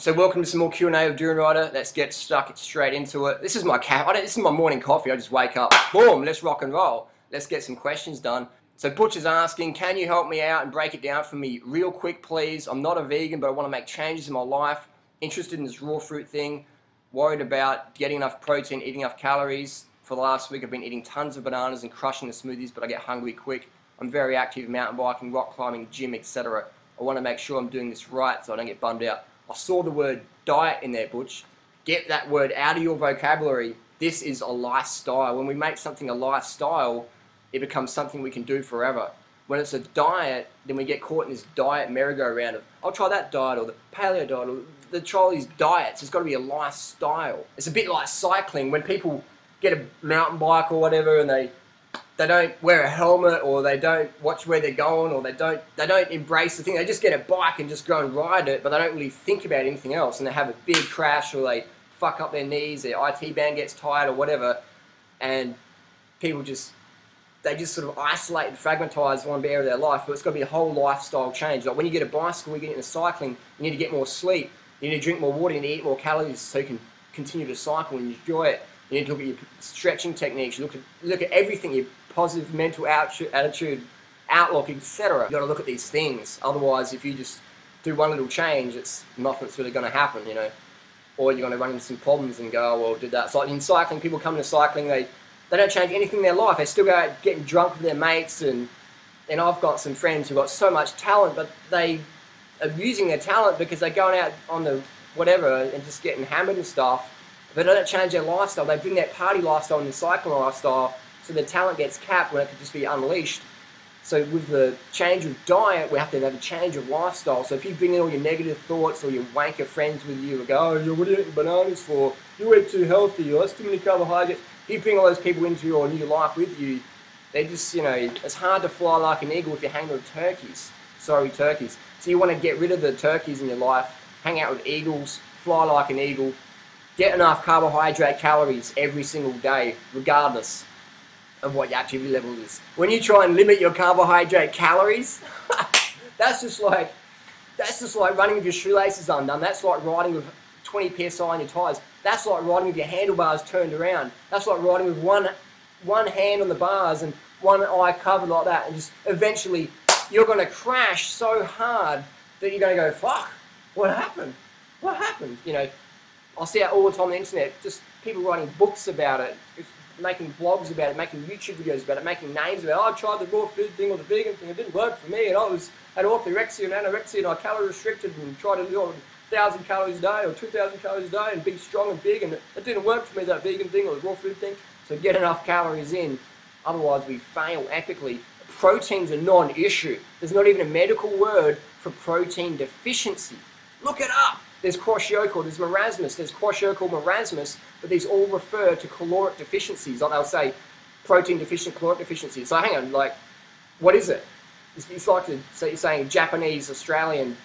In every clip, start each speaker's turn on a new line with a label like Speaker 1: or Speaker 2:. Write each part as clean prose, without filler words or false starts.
Speaker 1: So welcome to some more Q&A of Durianrider. Let's get stuck straight into it. This is my this is my morning coffee. I just wake up, boom, let's rock and roll. Let's get some questions done. So Butcher's asking, can you help me out and break it down for me real quick, please? I'm not a vegan, but I want to make changes in my life. Interested in this raw fruit thing. Worried about getting enough protein, eating enough calories. For the last week, I've been eating tons of bananas and crushing the smoothies, but I get hungry quick. I'm very active mountain biking, rock climbing, gym, etc. I want to make sure I'm doing this right so I don't get bummed out. I saw the word diet in there, Butch. Get that word out of your vocabulary. This is a lifestyle. When we make something a lifestyle, it becomes something we can do forever. When it's a diet, then we get caught in this diet merry-go-round of, I'll try that diet or the paleo diet or try all these diets. It's got to be a lifestyle. It's a bit like cycling. When people get a mountain bike or whatever and they don't wear a helmet, or they don't watch where they're going, or they don't embrace the thing. They just get a bike and just go and ride it, but they don't really think about anything else, and they have a big crash, or they fuck up their knees, their IT band gets tired or whatever, and people they just sort of isolate and fragmentise one area of their life. But it's got to be a whole lifestyle change. Like when you get a bicycle, you get into cycling, you need to get more sleep, you need to drink more water, you need to eat more calories so you can continue to cycle and enjoy it. You need to look at your stretching techniques, you look at everything, your positive mental attitude, outlook, etc. You've got to look at these things. Otherwise, if you just do one little change, nothing's really going to happen, you know. Or you're going to run into some problems and go, oh, well, did that. It's like in cycling, people come into cycling, they don't change anything in their life. They still go out getting drunk with their mates, and I've got some friends who've got so much talent, but they are using their talent because they're going out on the whatever and just getting hammered and stuff. But they don't change their lifestyle. They bring that party lifestyle and the cycling lifestyle, so their talent gets capped when it could just be unleashed. So with the change of diet, we have to have a change of lifestyle. So if you bring in all your negative thoughts or your wanker friends with you and go, oh, what are you eating bananas for? You eat too healthy, or that's too many carbohydrates. If you bring all those people into your new life with you, they just, you know, it's hard to fly like an eagle if you're hanging with turkeys. Sorry, turkeys. So you want to get rid of the turkeys in your life, hang out with eagles, fly like an eagle, get enough carbohydrate calories every single day, regardless of what your activity level is. When you try and limit your carbohydrate calories, that's just like running with your shoelaces undone. That's like riding with 20 psi on your tyres. That's like riding with your handlebars turned around. That's like riding with one hand on the bars and one eye covered like that, and just eventually you're going to crash so hard that you're going to go, fuck, what happened? What happened? You know, I see that all the time on the internet, just people writing books about it, making blogs about it, making YouTube videos about it, making names about it. Oh, I tried the raw food thing or the vegan thing, it didn't work for me, and I had orthorexia and anorexia, and I calorie restricted and tried to do 1,000 calories a day or 2,000 calories a day and be strong and big, and it didn't work for me, that vegan thing or the raw food thing. So get enough calories in, otherwise we fail epically. Protein's a non-issue. There's not even a medical word for protein deficiency. Look it up. There's kwashiorkor, there's marasmus, there's kwashiorkor, marasmus, but these all refer to caloric deficiencies. Like they'll say protein deficient, caloric deficiency. So hang on, like, what is it? It's like you're saying Japanese-Australian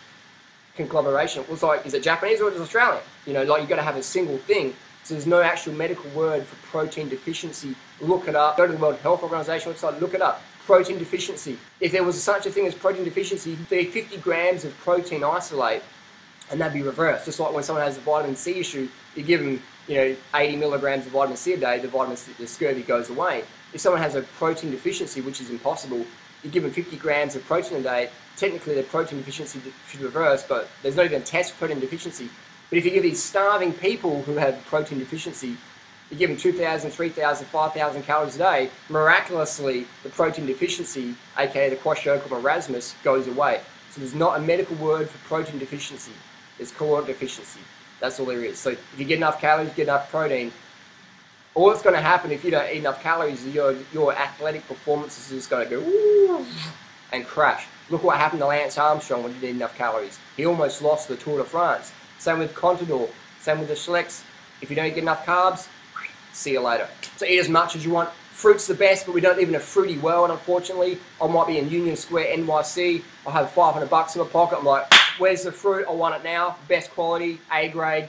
Speaker 1: conglomeration. Well, it's like, is it Japanese or is it Australian? You know, like you've got to have a single thing. So there's no actual medical word for protein deficiency. Look it up. Go to the World Health Organization website, look it up. Protein deficiency. If there was such a thing as protein deficiency, there'd be 50 grams of protein isolate, and that'd be reversed. Just like when someone has a vitamin C issue, you give them, you know, 80 milligrams of vitamin C a day, the scurvy goes away. If someone has a protein deficiency, which is impossible, you give them 50 grams of protein a day, technically their protein deficiency should reverse, but there's not even a test for protein deficiency. But if you give these starving people who have protein deficiency, you give them 2,000, 3,000, 5,000 calories a day, miraculously the protein deficiency, aka the kwashiorkor marasmus, goes away. So there's not a medical word for protein deficiency. It's caloric deficiency. That's all there is. So if you get enough calories, get enough protein, all that's going to happen if you don't eat enough calories is your athletic performance is just going to go woo, and crash. Look what happened to Lance Armstrong when he didn't eat enough calories. He almost lost the Tour de France. Same with Contador. Same with the Schlecks. If you don't get enough carbs, see you later. So eat as much as you want. Fruit's the best, but we don't live in a fruity world, unfortunately. I might be in Union Square, NYC. I have $500 in my pocket. I'm like, where's the fruit? I want it now. Best quality, A grade,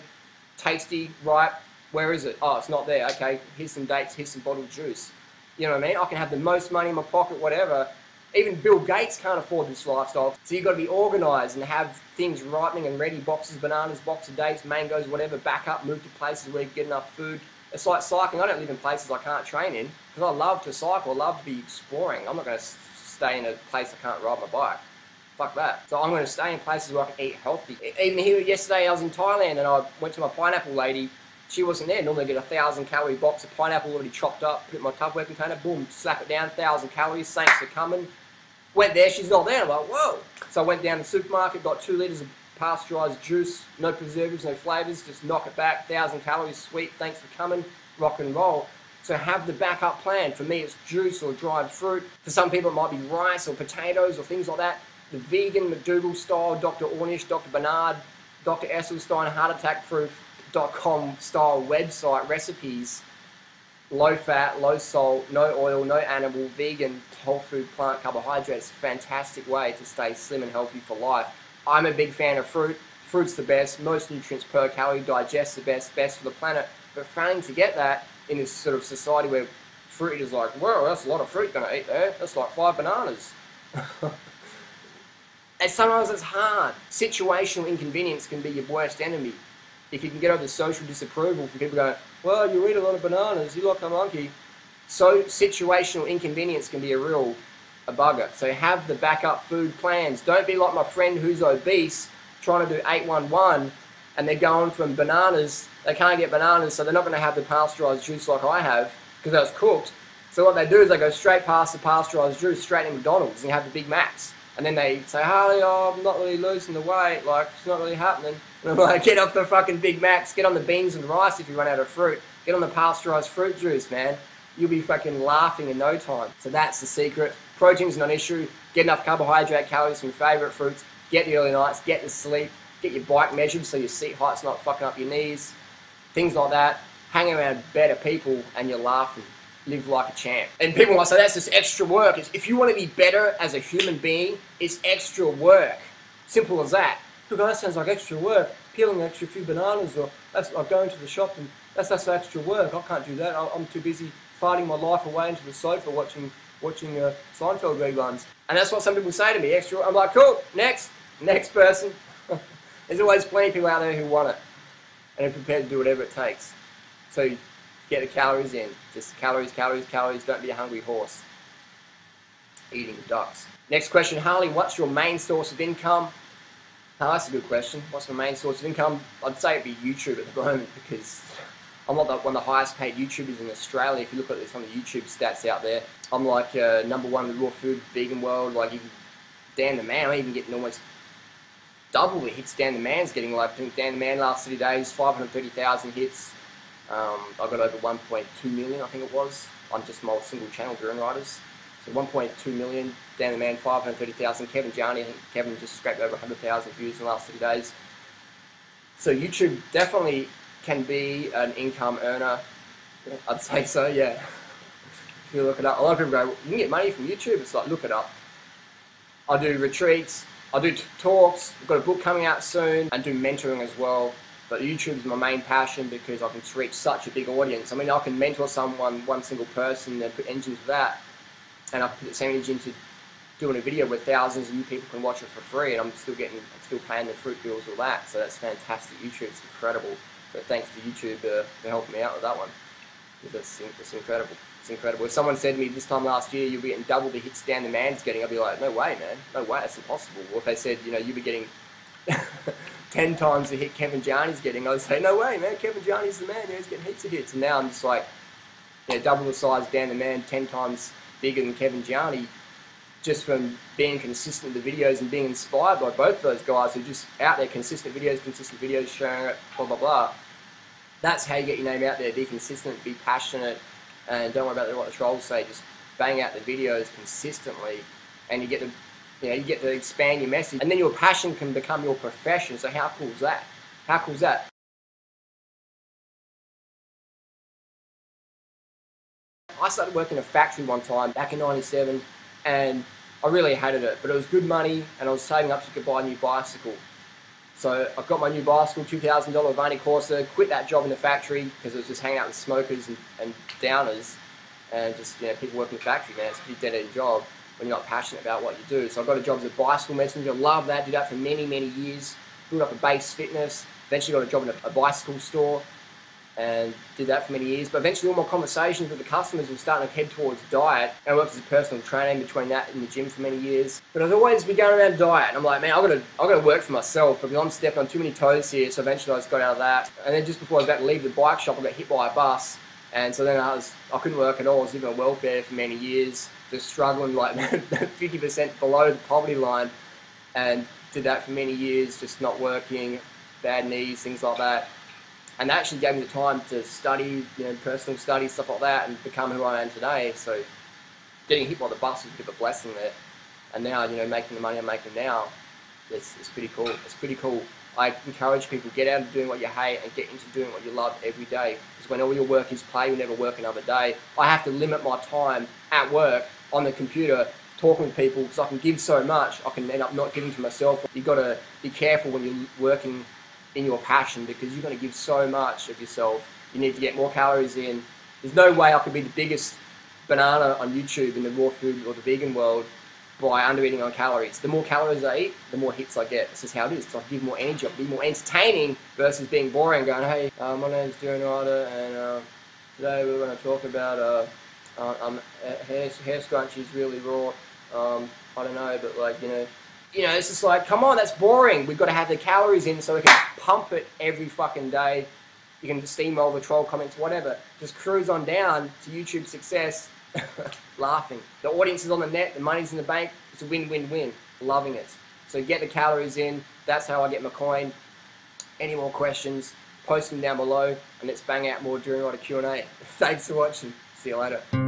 Speaker 1: tasty, ripe. Where is it? Oh, it's not there. Okay, here's some dates, here's some bottled juice. You know what I mean? I can have the most money in my pocket, whatever, Even Bill Gates can't afford this lifestyle. So you've got to be organised and have things ripening and ready, boxes, bananas, boxes, dates, mangoes, whatever, back up, move to places where you get enough food. It's like cycling. I don't live in places I can't train in because I love to cycle, I love to be exploring. I'm not going to stay in a place I can't ride my bike. Fuck that. So I'm going to stay in places where I can eat healthy. Even here yesterday I was in Thailand and I went to my pineapple lady. She wasn't there. Normally I get a 1,000-calorie box of pineapple already chopped up, put it in my Tupperware container, boom, slap it down, 1,000 calories, thanks for coming. Went there, she's not there. I'm like, whoa. So I went down to the supermarket, got 2 litres of pasteurised juice, no preservatives, no flavours, just knock it back, 1,000 calories, sweet, thanks for coming, rock and roll. So have the backup plan. For me, it's juice or dried fruit. For some people, it might be rice or potatoes or things like that. The vegan McDougall style, Dr. Ornish, Dr. Bernard, Dr. Esselstyn, heartattackproof.com style website recipes. Low fat, low salt, no oil, no animal, vegan, whole food, plant carbohydrates. Fantastic way to stay slim and healthy for life. I'm a big fan of fruit. Fruit's the best, most nutrients per calorie, digest the best, best for the planet. But failing to get that in this sort of society where fruit is like, whoa, that's a lot of fruit going to eat there. That's like 5 bananas. And sometimes it's hard. Situational inconvenience can be your worst enemy. If you can get over the social disapproval from people going, well, you eat a lot of bananas, you like a monkey. So situational inconvenience can be a bugger. So have the backup food plans. Don't be like my friend who's obese, trying to do 811, and they're going from bananas. They can't get bananas, so they're not going to have the pasteurised juice like I have, because that was cooked. So what they do is they go straight past the pasteurised juice, straight to McDonald's, and you have the Big Macs. And then they say, Harley, oh, I'm not really losing the weight, like, it's not really happening. And I'm like, get off the fucking Big Macs, get on the beans and rice if you run out of fruit. Get on the pasteurised fruit juice, man. You'll be fucking laughing in no time. So that's the secret. Protein's not an issue. Get enough carbohydrate calories from your favourite fruits. Get the early nights, get the sleep. Get your bike measured so your seat height's not fucking up your knees. Things like that. Hang around better people and you're laughing. Live like a champ. And people might say, that's just extra work. If you want to be better as a human being, it's extra work. Simple as that. Look, that sounds like extra work. Peeling an extra few bananas, or that's like going to the shop, and that's extra work. I can't do that. I'm too busy fighting my life away into the sofa watching Seinfeld reruns. And that's what some people say to me, extra. I'm like, cool, next person. There's always plenty of people out there who want it and are prepared to do whatever it takes. So get the calories in. Just calories, calories, calories. Don't be a hungry horse eating ducks. Next question, Harley, what's your main source of income? Oh, that's a good question. What's my main source of income? I'd say it'd be YouTube at the moment, because I'm not one of the highest paid YouTubers in Australia. If you look at some of the YouTube stats out there, I'm like #1 in the raw food vegan world. Like even Dan the Man, I'm even getting almost double the hits Dan the Man's getting. Like I think Dan the Man last 30 days, 530,000 hits. I got over 1.2 million, I think it was, on just my single channel, Durianriders. So 1.2 million, Dan the Man, 530,000. Kevin Jarney, I think Kevin just scraped over 100,000 views in the last 30 days. So YouTube definitely can be an income earner. I'd say so, yeah. If you look it up, a lot of people go, you can get money from YouTube. It's like, look it up. I do retreats, I do talks, I've got a book coming out soon, and do mentoring as well. But YouTube is my main passion because I can reach such a big audience. I mean, I can mentor someone, one single person, and put energy into that. And I put the same energy into doing a video where thousands of you people can watch it for free, and I'm still paying the fruit bills, all that. So that's fantastic. YouTube, it's incredible. So thanks to YouTube for helping me out with that one. It's incredible. It's incredible. If someone said to me this time last year, you'll be getting double the hits Dan the Man's getting, I'd be like, no way, man. No way, that's impossible. Or if they said, you know, you'll be getting 10 times the hit Kevin Jarney's getting, I'd say, no way, man, Kevin Jarney's the man, he's getting heaps of hits. And now I'm just like, double the size Dan the Man, 10 times bigger than Kevin Jarney, just from being consistent with the videos and being inspired by both of those guys who are just out there, consistent videos, sharing it, blah, blah, blah. That's how you get your name out there. Be consistent, be passionate, and don't worry about what the trolls say. Just bang out the videos consistently, and you get to expand your message, and then your passion can become your profession. So how cool is that? How cool is that? I started working in a factory one time back in '97, and I really hated it, but it was good money, and I was saving up so I could buy a new bicycle. So I got my new bicycle, $2,000 Vani Corsa, quit that job in the factory because it was just hanging out with smokers and downers, and just, people working in the factory, man, it's a pretty dead-end job. when you're not passionate about what you do. So I got a job as a bicycle messenger, love that, did that for many, many years, built up a base fitness, eventually got a job in a bicycle store, and did that for many years. But eventually all my conversations with the customers were starting to head towards diet. And I worked as a personal trainer in between that and the gym for many years. But I've always been going around diet, and I'm like, man, I've got to work for myself because I'm stepping on too many toes here. So eventually I just got out of that. And then just before I was about to leave the bike shop, I got hit by a bus. And so then I couldn't work at all. I was living on welfare for many years, just struggling like 50% below the poverty line, and did that for many years, just not working, bad knees, things like that. And that actually gave me the time to study, personal studies, stuff like that, and become who I am today. So getting hit by the bus was a bit of a blessing there. And now, making the money I'm making now, it's pretty cool. It's pretty cool. I encourage people, get out of doing what you hate and get into doing what you love every day. Because when all your work is play, you'll never work another day. I have to limit my time at work on the computer talking with people because I can give so much, I can end up not giving to myself. You've got to be careful when you're working in your passion because you're going to give so much of yourself. You need to get more calories in. There's no way I could be the biggest banana on YouTube in the raw food or the vegan world by under eating on calories. The more calories I eat, the more hits I get. This is how it is. So I give more energy, I can be more entertaining versus being boring, going, hey, my name's Durianrider, and today we're going to talk about hair scrunchies really raw. I don't know, but like, it's just like, come on, that's boring. We've got to have the calories in so we can pump it every fucking day. You can steamroll the troll comments, whatever. Just cruise on down to YouTube success, laughing. The audience is on the net, the money's in the bank. It's a win-win-win. Loving it. So get the calories in. That's how I get my coin. Any more questions, post them down below, and let's bang out more Durianrider Q&A. Thanks for watching. See you later.